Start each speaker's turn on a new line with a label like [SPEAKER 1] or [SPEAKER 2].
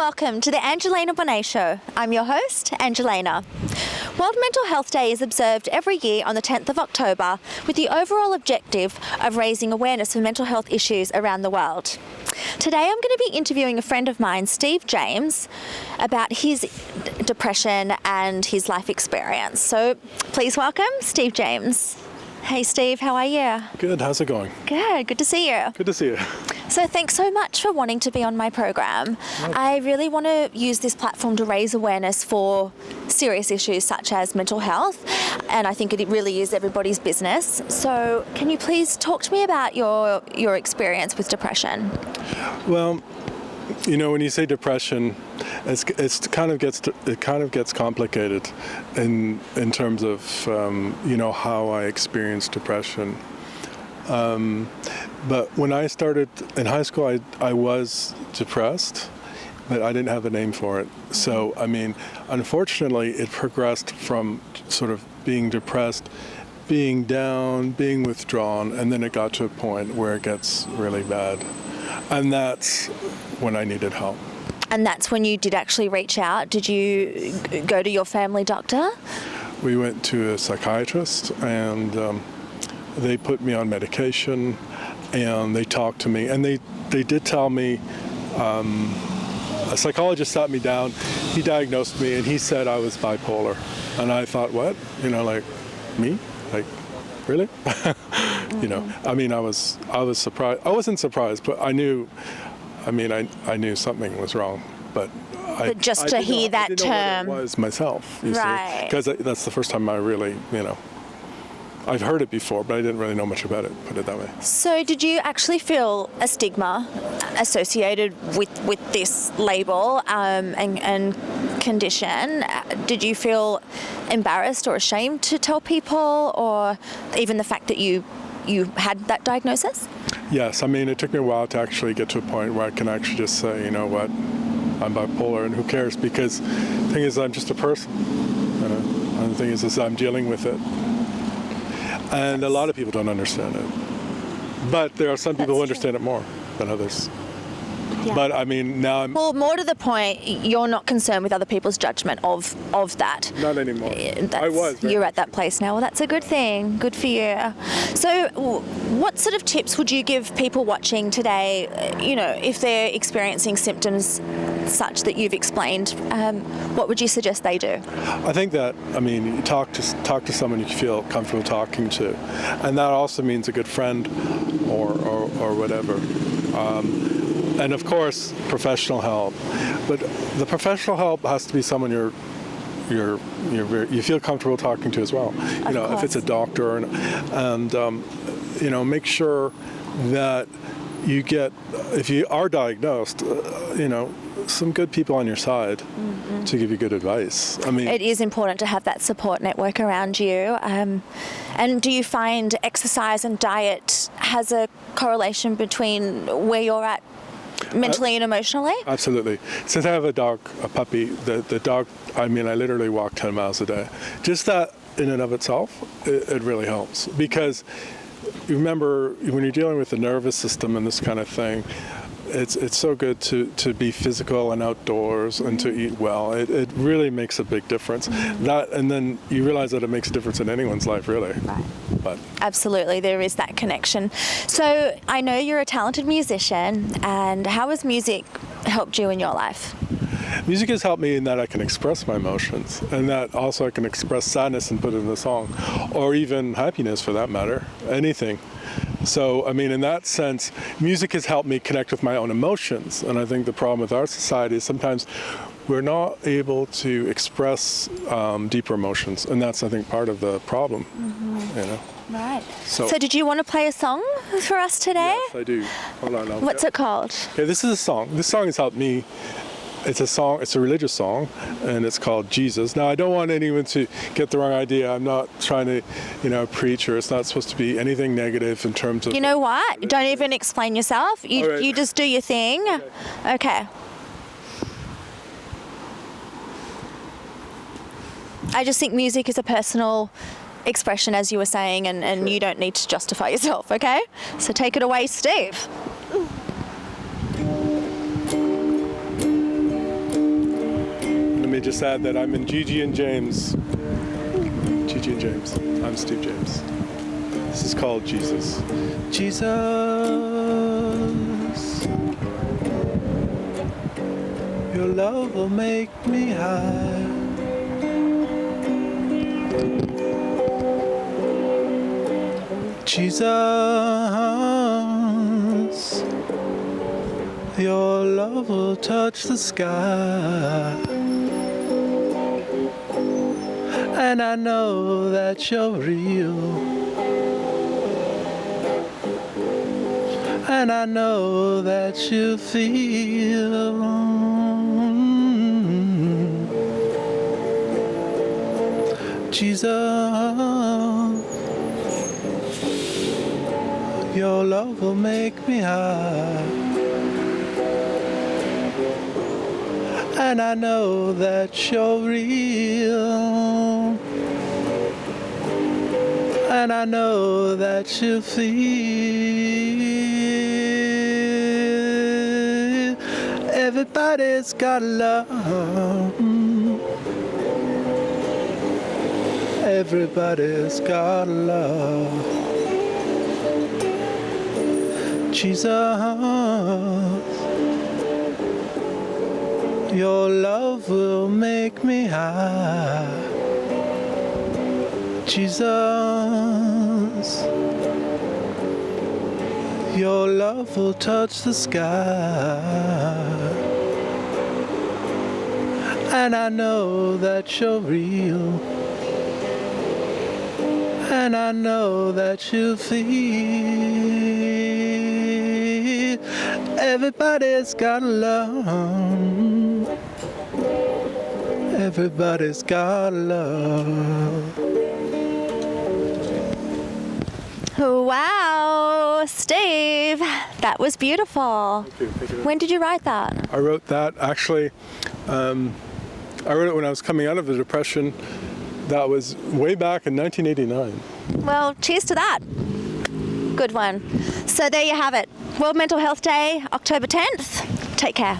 [SPEAKER 1] welcome to the Angelena Bonet Show. I'm your host, Angelena. World Mental Health Day is observed every year on the 10th of October with the overall objective of raising awareness of mental health issues around the world. Today I'm going to be interviewing a friend of mine, Steve James, about his depression and his life experience. So please welcome Steve James. Hey Steve, how are you?
[SPEAKER 2] Good, how's it going?
[SPEAKER 1] Good to see you.
[SPEAKER 2] Good to see you.
[SPEAKER 1] So thanks so much for wanting to be on my program. I really want to use this platform to raise awareness for serious issues such as mental health, and I think it really is everybody's business. So can you please talk to me about your experience with depression?
[SPEAKER 2] Well, you know, when you say depression, it kind of gets complicated in terms of how I experienced depression. But when I started in high school, I was depressed, but I didn't have a name for it. So, I mean, unfortunately, it progressed from sort of being depressed, being down, being withdrawn, and then it got to a point where it gets really bad. And that's when I needed help.
[SPEAKER 1] And that's when you did actually reach out. Did you go to your family doctor?
[SPEAKER 2] We went to a psychiatrist, and they put me on medication, and they talked to me, and they did tell me, a psychologist sat me down, he diagnosed me, and he said I was bipolar. And I thought, what? You know, like, me? Like, really? I mean, I was surprised. I wasn't surprised, but I knew something was wrong. But
[SPEAKER 1] just to hear that term.
[SPEAKER 2] Know what it was myself, you
[SPEAKER 1] right.
[SPEAKER 2] see. Because that's the first time I really, I've heard it before, but I didn't really know much about it, put it that way.
[SPEAKER 1] So did you actually feel a stigma associated with this label and condition? Did you feel embarrassed or ashamed to tell people, or even the fact that you had that diagnosis?
[SPEAKER 2] Yes, I mean, it took me a while to actually get to a point where I can actually just say, you know what, I'm bipolar and who cares, because the thing is I'm just a person, and the thing is I'm dealing with it. And a lot of people don't understand it. But there are some people who understand it more than others. Yeah. But I mean, now I'm...
[SPEAKER 1] Well, more to the point, you're not concerned with other people's judgment of that.
[SPEAKER 2] Not anymore. I was.
[SPEAKER 1] You're at that place now. Well, that's a good thing. Good for you. So what sort of tips would you give people watching today, if they're experiencing symptoms such that you've explained, what would you suggest they do?
[SPEAKER 2] I think that, you talk to someone you feel comfortable talking to. And that also means a good friend or whatever. And of course, professional help. But the professional help has to be someone you feel comfortable talking to as well. If it's a doctor, and make sure that you get, if you are diagnosed, some good people on your side to give you good advice. I mean,
[SPEAKER 1] it is important to have that support network around you. And do you find exercise and diet has a correlation between where you're at mentally and emotionally?
[SPEAKER 2] Absolutely. Since I have a puppy, the dog, I literally walk 10 miles a day. Just that in and of itself, it really helps. Because you remember, when you're dealing with the nervous system and this kind of thing, it's so good to be physical and outdoors and to eat well. It really makes a big difference. That, and then you realize that it makes a difference in anyone's life, really.
[SPEAKER 1] Right.
[SPEAKER 2] But
[SPEAKER 1] absolutely, there is that connection. So I know you're a talented musician, and how has music helped you in your life?
[SPEAKER 2] Music has helped me in that I can express my emotions, and that also I can express sadness and put it in a song, or even happiness for that matter, anything. So, in that sense, music has helped me connect with my own emotions. And I think the problem with our society is sometimes we're not able to express deeper emotions. And that's, I think, part of the problem,
[SPEAKER 1] Right. So did you want to play a song for us today?
[SPEAKER 2] Yes, I do. Hold on.
[SPEAKER 1] What's it called?
[SPEAKER 2] Okay, this is a song. This song has helped me. It's a song, it's a religious song, and it's called Jesus. Now, I don't want anyone to get the wrong idea. I'm not trying to, preach, or it's not supposed to be anything negative in terms of...
[SPEAKER 1] You know what? Don't even explain yourself. You just do your thing. Okay. I just think music is a personal expression, as you were saying, and you don't need to justify yourself, okay? So take it away, Steve.
[SPEAKER 2] let me just add that I'm in Gigi and James. Gigi and James. I'm Steve James. This is called Jesus. Jesus, your love will make me high. Jesus, your love will touch the sky. And I know that you're real. And I know that you feel. Jesus, your love will make me high. And I know that you're real. And I know that you feel. Everybody's got love. Everybody's got love. Jesus, your love will make me high. Jesus, your love will touch the sky. And I know that you're real. And I know that you feel. Everybody's got love. Everybody's got love.
[SPEAKER 1] Wow, Steve, that was beautiful.
[SPEAKER 2] Thank you.
[SPEAKER 1] When did you write that?
[SPEAKER 2] I wrote that actually. I wrote it when I was coming out of the Depression. That was way back in 1989.
[SPEAKER 1] Well, cheers to that. Good one. So there you have it. World Mental Health Day, October 10th. Take care.